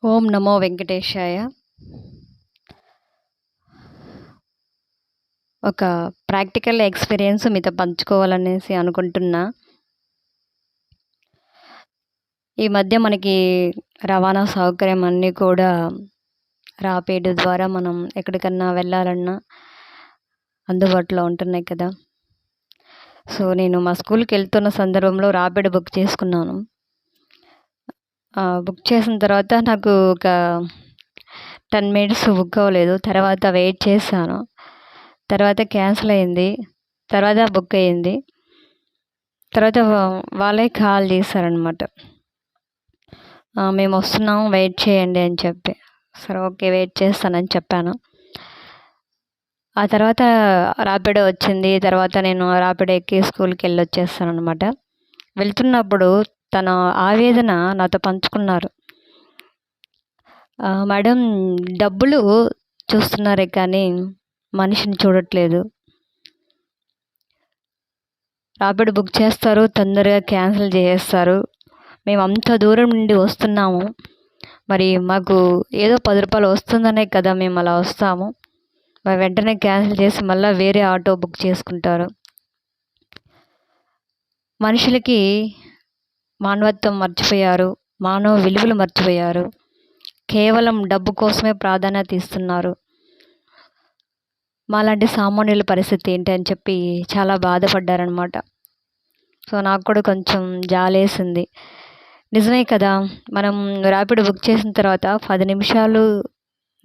ఓం నమో వెంకటేశాయ. ఒక practical experience మీతో పంచుకోవాలనేసి అనుకుంటున్నా. ఈ మధ్య మనకి రవాణా సౌకర్యం అన్నీ కూడా రాపిడ్ ద్వారా మనం ఎక్కడికన్నా వెళ్ళాలన్నా అందుబాటులో ఉంటున్నాయి కదా! సో, నేను మా స్కూల్‌కెళ్తున్న సందర్భంలో రాపిడ్ బుక్ చేసుకున్నాను. బుక్ చేసిన తర్వాత నాకు ఒక 10 మినిట్స్ బుక్ అవ్వలేదు. తర్వాత వెయిట్ చేశాను. తర్వాత క్యాన్సిల్ అయింది. తర్వాత బుక్ అయింది. తర్వాత వాళ్ళే కాల్ చేశారనమాట. మేము వస్తున్నాము వెయిట్ చేయండి అని చెప్పి. సరే ఓకే వెయిట్ చేస్తానని చెప్పాను. ఆ తర్వాత రాపిడో వచ్చింది. తర్వాత నేను రాపిడో ఎక్కి స్కూల్‌కి వెళ్ళొచ్చేసాననమాట. వెళ్తున్నప్పుడు తన ఆవేదన నాతో పంచుకున్నారు. మేడం డబ్బులు చూస్తున్నారే కానీ మనిషిని చూడట్లేదు. రాపిడ్ బుక్ చేస్తారు, తొందరగా క్యాన్సిల్ చేసేస్తారు. మేము అంత దూరం నుండి వస్తున్నాము. మరి మాకు ఏదో రూ. 10 వస్తుందనే కదా మేము అలా వస్తాము. మరి వెంటనే క్యాన్సిల్ చేసి మళ్ళీ వేరే ఆటో బుక్ చేసుకుంటారు. మనుషులకి మానవత్వం మర్చిపోయారు. మానవ విలువలు మర్చిపోయారు. కేవలం డబ్బు కోసమే ప్రాధాన్యత ఇస్తున్నారు. మాలాంటి సామాన్యుల పరిస్థితి ఏంటి అని చెప్పి చాలా బాధపడ్డారనమాట. సో, నాకు కూడా కొంచెం జాలేసింది. నిజమే కదా! మనం ర్యాపిడో బుక్ చేసిన తర్వాత 10 నిమిషాలు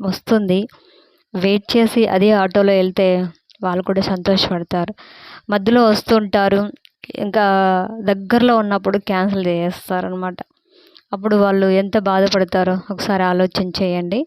వస్తుంది. వెయిట్ చేసి అదే ఆటోలో వెళ్తే వాళ్ళు కూడా సంతోషపడతారు. మధ్యలో వస్తుంటారు. ఇంకా దగ్గరలో ఉన్నప్పుడు క్యాన్సిల్ చేసేస్తారనమాట. అప్పుడు వాళ్ళు ఎంత బాధపడతారో ఒకసారి ఆలోచన చేయండి.